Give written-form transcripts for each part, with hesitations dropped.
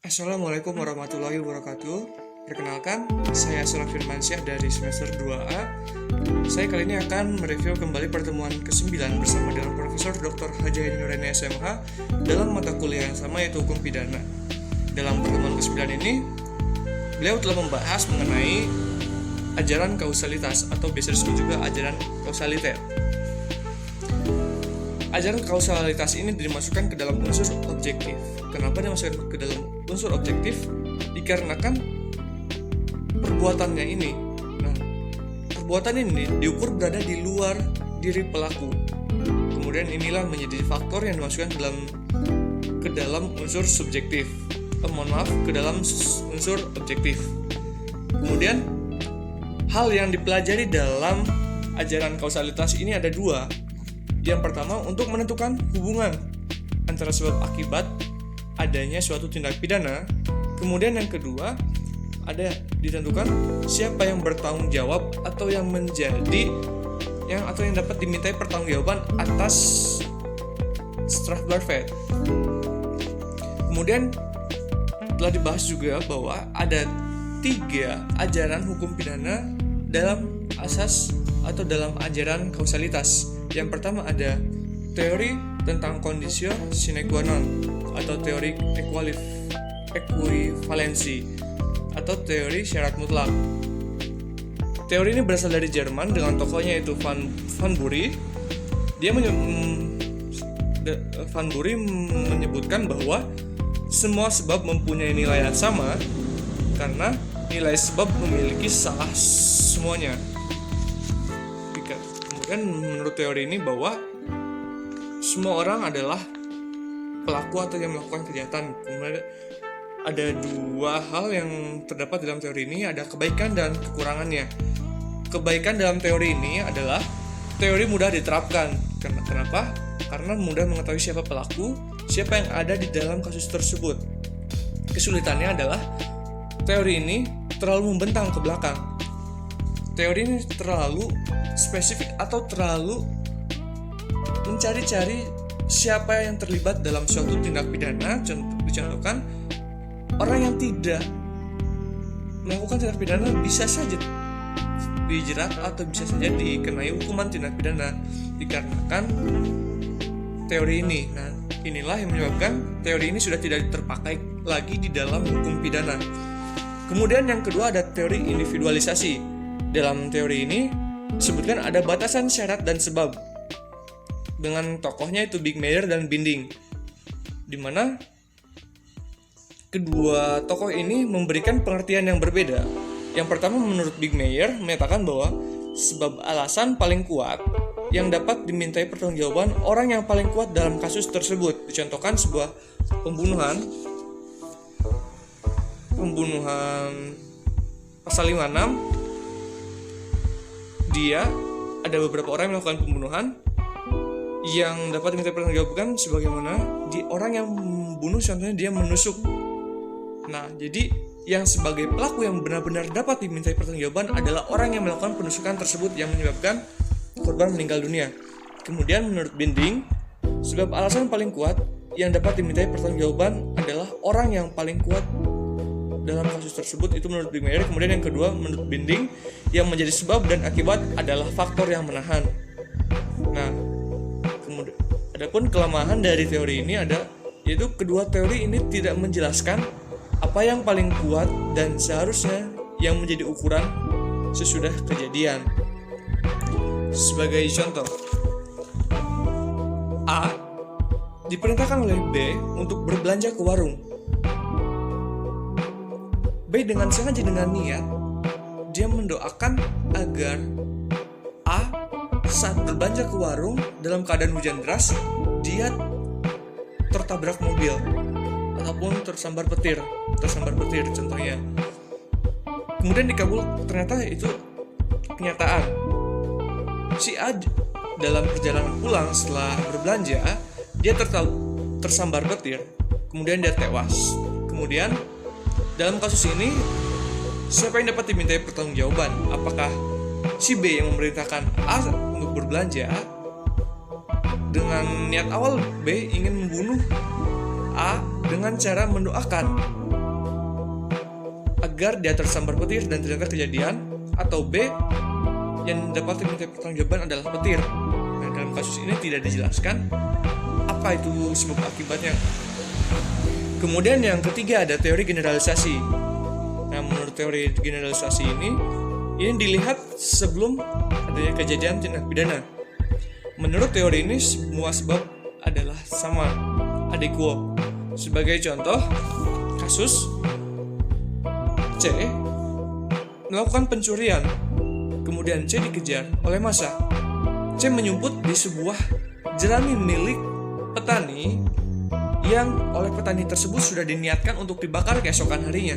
Assalamualaikum warahmatullahi wabarakatuh. Perkenalkan, saya Asraf Firmansyah dari semester 2A. Saya kali ini akan mereview kembali pertemuan ke-9 bersama dengan Profesor Dr. Haji Hadi Nuraini SMH dalam mata kuliah yang sama, yaitu Hukum Pidana. Dalam pertemuan ke-9 ini, beliau telah membahas mengenai ajaran kausalitas atau biasa disebut juga ajaran kausaliter. Ajaran kausalitas ini dimasukkan ke dalam unsur objektif. Kenapa dimasukkan ke dalam unsur objektif? Dikarenakan perbuatannya ini. Perbuatan ini diukur berada di luar diri pelaku. Kemudian inilah menjadi faktor yang dimasukkan ke dalam unsur subjektif. Ke dalam unsur objektif. Kemudian hal yang dipelajari dalam ajaran kausalitas ini ada dua. Yang pertama, untuk menentukan hubungan antara sebab akibat adanya suatu tindak pidana. Kemudian yang kedua, ada ditentukan siapa yang bertanggung jawab atau yang dapat dimintai pertanggungjawaban atas strafbarvet. Kemudian telah dibahas juga bahwa ada 3 ajaran hukum pidana dalam asas atau dalam ajaran kausalitas. Yang pertama ada teori tentang conditio sine qua non atau teori ekuivalensi atau teori syarat mutlak. Teori ini berasal dari Jerman dengan tokohnya yaitu Van Bury. Van Bury menyebutkan bahwa semua sebab mempunyai nilai yang sama karena nilai sebab memiliki salah semuanya. Kemudian menurut teori ini bahwa semua orang adalah pelaku atau yang melakukan kejahatan. Kemudian ada 2 hal yang terdapat dalam teori ini, ada kebaikan dan kekurangannya. Kebaikan dalam teori ini adalah teori mudah diterapkan. Kenapa? Karena mudah mengetahui siapa pelaku, siapa yang ada di dalam kasus tersebut. Kesulitannya adalah teori ini terlalu membentang ke belakang. Teori ini terlalu spesifik atau terlalu mencari-cari siapa yang terlibat dalam suatu tindak pidana. Dicontohkan, orang yang tidak melakukan tindak pidana bisa saja dijerat atau bisa saja dikenai hukuman tindak pidana dikarenakan teori ini. Nah, inilah yang menyebabkan teori ini sudah tidak terpakai lagi di dalam hukum pidana. Kemudian yang kedua ada teori individualisasi. Dalam teori ini disebutkan ada batasan syarat dan sebab dengan tokohnya itu Bigmeyer dan Binding, di mana kedua tokoh ini memberikan pengertian yang berbeda. Yang pertama, menurut Bigmeyer menyatakan bahwa sebab alasan paling kuat yang dapat dimintai pertanggungjawaban orang yang paling kuat dalam kasus tersebut. Dicontohkan sebuah pembunuhan pasal 56. Dia ada beberapa orang yang melakukan pembunuhan yang dapat diminta pertanggungjawaban sebagaimana di orang yang membunuh, contohnya dia menusuk. Nah, jadi yang sebagai pelaku yang benar-benar dapat dimintai pertanggungjawaban adalah orang yang melakukan penusukan tersebut yang menyebabkan korban meninggal dunia. Kemudian menurut Binding, sebab alasan paling kuat yang dapat dimintai pertanggungjawaban adalah orang yang paling kuat dalam kasus tersebut, itu menurut Bigmeyer. Kemudian yang kedua, menurut Binding, yang menjadi sebab dan akibat adalah faktor yang menahan. Nah, kemudian adapun kelemahan dari teori ini yaitu kedua teori ini tidak menjelaskan apa yang paling kuat dan seharusnya yang menjadi ukuran sesudah kejadian. Sebagai contoh, A diperintahkan oleh B untuk berbelanja ke warung. B dengan sengaja, dengan niat, dia mendoakan agar A saat berbelanja ke warung dalam keadaan hujan deras, dia tertabrak mobil ataupun tersambar petir contohnya. Kemudian dikabul, ternyata itu kenyataan. Si A dalam perjalanan pulang setelah berbelanja, dia tersambar petir, kemudian dia tewas. Kemudian dalam kasus ini, siapa yang dapat dimintai pertanggungjawaban? Apakah si B yang memerintahkan A untuk berbelanja dengan niat awal B ingin membunuh A dengan cara mendoakan agar dia tersambar petir dan ternyata kejadian, atau B, yang dapat diminta pertanggungjawaban adalah petir. Nah, dalam kasus ini tidak dijelaskan apa itu sebab akibatnya. Kemudian yang ketiga ada teori generalisasi. Nah, menurut teori generalisasi ini dilihat sebelum adanya kejadian tindak pidana. Menurut teori ini semua sebab adalah sama, ad equo. Sebagai contoh, kasus C melakukan pencurian, kemudian C dikejar oleh massa. C menyumput di sebuah jerami milik petani yang oleh petani tersebut sudah diniatkan untuk dibakar keesokan harinya.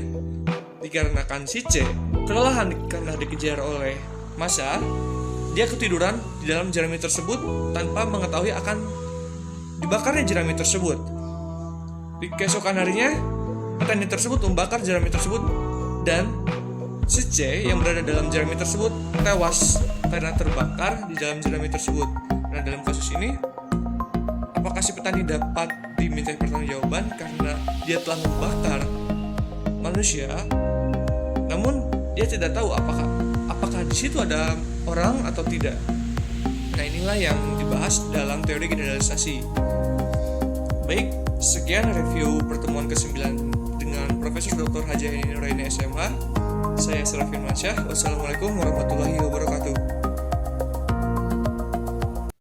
Dikarenakan si C kelelahan karena dikejar oleh massa, dia ketiduran di dalam jerami tersebut tanpa mengetahui akan dibakarnya jerami tersebut. Di keesokan harinya, petani tersebut membakar jerami tersebut dan si C yang berada dalam jerami tersebut tewas karena terbakar di dalam jerami tersebut. Nah, dalam kasus ini, apakah si petani dapat diminta pertanggungjawaban karena dia telah membakar manusia, namun dia tidak tahu apakah di situ ada orang atau tidak. Nah, inilah yang dibahas dalam teori generalisasi. Baik, sekian review pertemuan ke-9 dengan Profesor Dr. Haji Ainur Nuraini SMH. Saya Serafin Mansyah. Wassalamualaikum warahmatullahi wabarakatuh.